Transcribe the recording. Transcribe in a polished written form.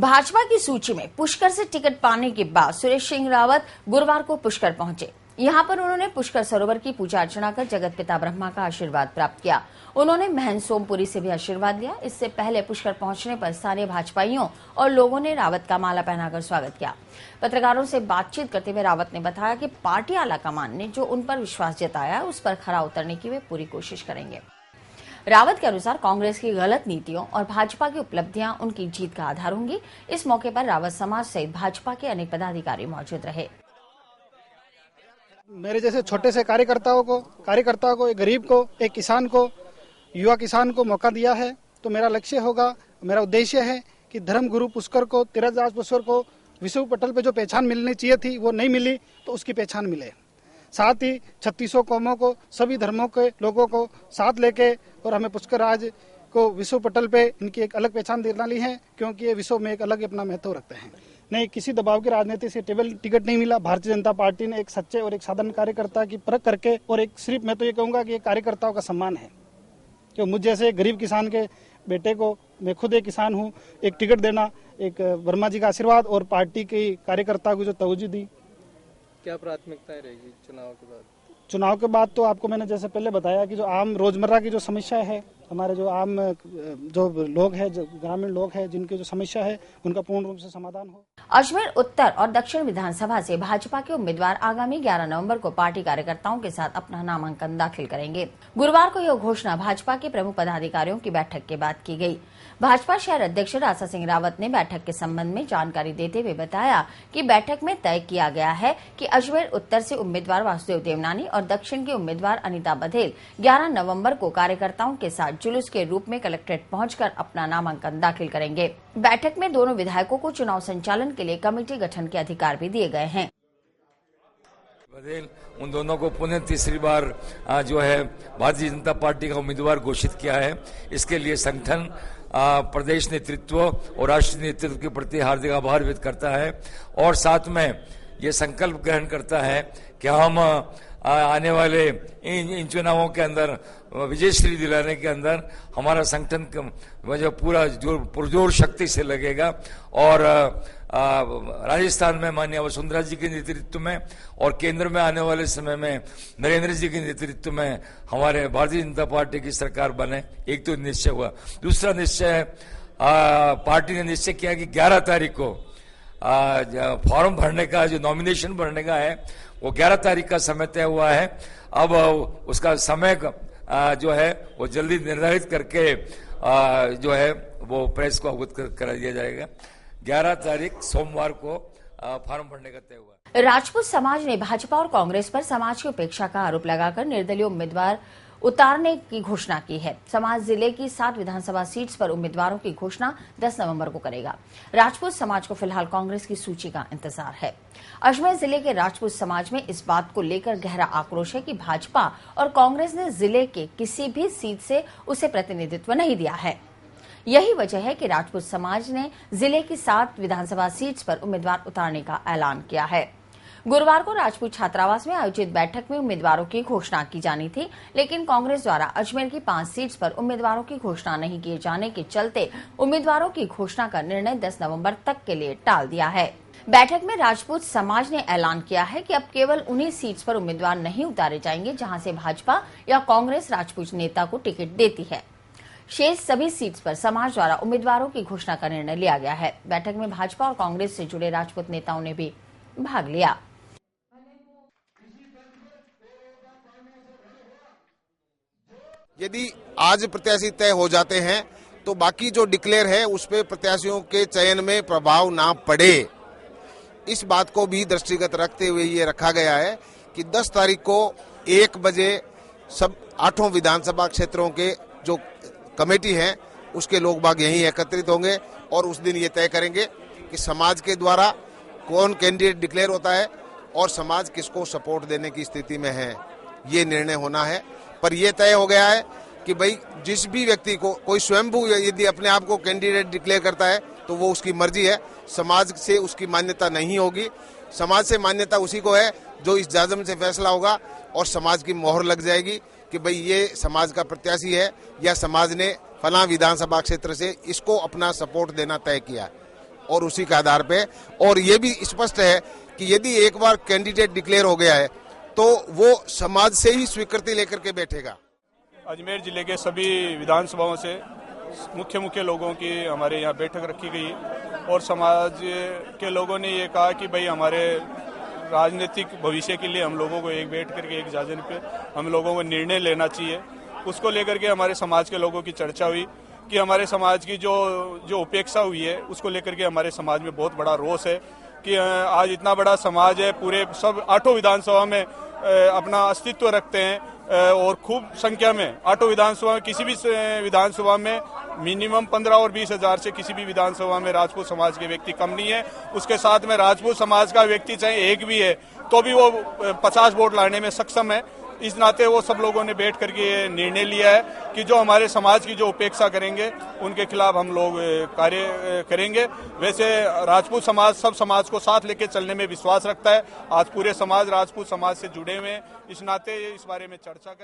भाजपा की सूची में पुष्कर से टिकट पाने के बाद सुरेश सिंह रावत गुरुवार को पुष्कर पहुंचे। यहां पर उन्होंने पुष्कर सरोवर की पूजा अर्चना कर जगत पिता ब्रह्मा का आशीर्वाद प्राप्त किया। उन्होंने महंत सोमपुरी से भी आशीर्वाद लिया। इससे पहले पुष्कर पहुंचने पर स्थानीय भाजपाइयों और लोगों ने रावत का माला पहनाकर स्वागत किया। पत्रकारों से बातचीत करते हुए रावत ने बताया कि पार्टी आलाकमान ने जो उन पर विश्वास जताया उस पर खरा उतरने की वे पूरी कोशिश करेंगे। रावत के अनुसार कांग्रेस की गलत नीतियों और भाजपा की उपलब्धियां उनकी जीत का आधार होंगी। इस मौके पर रावत समाज सहित भाजपा के अनेक पदाधिकारी मौजूद रहे। मेरे जैसे छोटे से कार्यकर्ताओं को, एक गरीब को, एक किसान को, युवा किसान को मौका दिया है, तो मेरा लक्ष्य होगा, मेरा उद्देश्य है कि धर्म गुरु पुष्कर को, तीरथदास पुष्कर को विश्व पटल पे जो पहचान मिलनी चाहिए थी वो नहीं मिली, तो उसकी पहचान मिले। साथ ही 3600 कौमों को, सभी धर्मों के लोगों को साथ लेके और हमें पुष्कर राज को विश्व पटल पे इनकी एक अलग पहचान दिलानी है, क्योंकि ये विश्व में एक अलग अपना महत्व रखते हैं। नहीं, किसी दबाव की राजनीति से टिकट नहीं मिला। भारतीय जनता पार्टी ने एक सच्चे और एक साधारण कार्यकर्ता की परख करके, और एक सिर्फ मैं तो ये कहूँगा कि ये कार्यकर्ताओं का सम्मान है, क्यों मुझ जैसे गरीब किसान के बेटे को, मैं खुद एक किसान हूँ, एक टिकट देना, एक वर्मा जी का आशीर्वाद और पार्टी के कार्यकर्ता को जो तवज्जो दी। क्या प्राथमिकताएं रहेगी चुनाव के बाद? चुनाव के बाद तो आपको मैंने जैसे पहले बताया कि जो आम रोजमर्रा की जो समस्या है, हमारे जो आम जो लोग हैं, जो ग्रामीण लोग हैं, जिनकी जो समस्या है उनका पूर्ण रूप से समाधान हो। अजमेर उत्तर और दक्षिण विधानसभा से भाजपा के उम्मीदवार आगामी 11 नवंबर को पार्टी कार्यकर्ताओं के साथ अपना नामांकन दाखिल करेंगे। गुरुवार को यह घोषणा भाजपा के प्रमुख पदाधिकारियों की बैठक के बाद की गई। भाजपा शहर अध्यक्ष राजा सिंह रावत ने बैठक के संबंध में जानकारी देते हुए बताया कि बैठक में तय किया गया है कि अजमेर उत्तर से उम्मीदवार वासुदेव देवनानी और दक्षिण के उम्मीदवार अनीता बघेल 11 नवंबर को कार्यकर्ताओं के साथ जुलूस के रूप में कलेक्ट्रेट पहुंचकर अपना नामांकन दाखिल करेंगे। बैठक में दोनों विधायकों को चुनाव संचालन के लिए कमेटी गठन के अधिकार भी दिए गए हैं। बघेल उन दोनों को पुनः तीसरी बार जो है भारतीय जनता पार्टी का उम्मीदवार घोषित किया है। इसके लिए संगठन प्रदेश नेतृत्व और राष्ट्रीय नेतृत्व के प्रति हार्दिक आभार व्यक्त करता है, और साथ में ये संकल्प ग्रहण करता है कि हम आने वाले इन चुनावों के अंदर विजयश्री दिलाने के अंदर हमारा संगठन जो पूरा पुरजोर शक्ति से लगेगा, और राजस्थान में माननीय वसुंधरा जी के नेतृत्व में और केंद्र में आने वाले समय में नरेंद्र जी के नेतृत्व में हमारे भारतीय जनता पार्टी की सरकार बने। एक तो निश्चय हुआ। दूसरा निश्चय पार्टी ने निश्चय किया कि 11 तारीख को फॉर्म भरने का, जो नॉमिनेशन भरने का है, वो 11 तारीख का समय तय हुआ है। अब उसका समय जो है वो जल्दी निर्धारित करके जो है वो प्रेस को अवगत करा दिया जाएगा। 11 तारीख सोमवार को फॉर्म भरने का तय हुआ। राजपूत समाज ने भाजपा और कांग्रेस पर समाज की उपेक्षा का आरोप लगाकर निर्दलीय उम्मीदवार उतारने की घोषणा की है। समाज जिले की 7 विधानसभा सीट्स पर उम्मीदवारों की घोषणा 10 नवंबर को करेगा। राजपूत समाज को फिलहाल कांग्रेस की सूची का इंतजार है। अजमेर जिले के राजपूत समाज में इस बात को लेकर गहरा आक्रोश है कि भाजपा और कांग्रेस ने जिले के किसी भी सीट से उसे प्रतिनिधित्व नहीं दिया है। यही वजह है कि राजपूत समाज ने जिले की 7 विधानसभा सीट्स पर उम्मीदवार उतारने का ऐलान किया है। गुरुवार को राजपूत छात्रावास में आयोजित बैठक में उम्मीदवारों की घोषणा की जानी थी, लेकिन कांग्रेस द्वारा अजमेर की 5 सीट्स पर उम्मीदवारों की घोषणा नहीं किए जाने के चलते उम्मीदवारों की घोषणा का निर्णय 10 नवंबर तक के लिए टाल दिया है। बैठक में राजपूत समाज ने ऐलान किया है कि अब केवल उन्हीं सीट्स पर उम्मीदवार नहीं उतारे जाएंगे जहां से भाजपा या कांग्रेस राजपूत नेता को टिकट देती है। शेष सभी सीट्स पर समाज द्वारा उम्मीदवारों की घोषणा का निर्णय लिया गया है। बैठक में भाजपा और कांग्रेस से जुड़े राजपूत नेताओं ने भी भाग लिया। यदि आज प्रत्याशी तय हो जाते हैं तो बाकी जो डिक्लेयर है उस पे प्रत्याशियों के चयन में प्रभाव ना पड़े, इस बात को भी दृष्टिगत रखते हुए ये रखा गया है कि 10 तारीख को 1 बजे सब 8 विधानसभा क्षेत्रों के जो कमेटी है उसके लोग बाग यहीं एकत्रित होंगे और उस दिन ये तय करेंगे कि समाज के द्वारा कौन कैंडिडेट डिक्लेयर होता है और समाज किसको सपोर्ट देने की स्थिति में है, ये निर्णय होना है। पर यह तय हो गया है कि भाई जिस भी व्यक्ति को कोई स्वयंभू यदि अपने आप को कैंडिडेट डिक्लेयर करता है तो वो उसकी मर्जी है, समाज से उसकी मान्यता नहीं होगी। समाज से मान्यता उसी को है जो इस जाजम से फैसला होगा और समाज की मोहर लग जाएगी कि भाई ये समाज का प्रत्याशी है या समाज ने फलां विधानसभा क्षेत्र से इसको अपना सपोर्ट देना तय किया। और उसी के आधार पे, और ये भी स्पष्ट है कि यदि एक बार कैंडिडेट डिक्लेयर हो गया है तो वो समाज से ही स्वीकृति लेकर के बैठेगा। अजमेर जिले के सभी विधानसभाओं से मुख्य लोगों की हमारे यहाँ बैठक रखी गई और समाज के लोगों ने ये कहा कि भाई हमारे राजनीतिक भविष्य के लिए हम लोगों को एक बैठ करके एक जाजन पे हम लोगों को निर्णय लेना चाहिए। उसको लेकर के हमारे समाज के लोगों की चर्चा हुई कि हमारे समाज की जो उपेक्षा हुई है उसको लेकर के हमारे समाज में बहुत बड़ा रोष है कि आज इतना बड़ा समाज है, पूरे सब 8 विधानसभा में अपना अस्तित्व रखते हैं और खूब संख्या में 8 विधानसभा में, किसी भी विधानसभा में मिनिमम 15 और 20 हजार से किसी भी विधानसभा में राजपूत समाज के व्यक्ति कम नहीं है। उसके साथ में राजपूत समाज का व्यक्ति चाहे एक भी है तो भी वो 50 वोट लाने में सक्षम है। इस नाते वो सब लोगों ने बैठ करके ये निर्णय लिया है कि जो हमारे समाज की जो उपेक्षा करेंगे उनके खिलाफ हम लोग कार्य करेंगे। वैसे राजपूत समाज सब समाज को साथ लेके चलने में विश्वास रखता है। आज पूरे समाज राजपूत समाज से जुड़े हुए हैं, इस नाते इस बारे में चर्चा करें।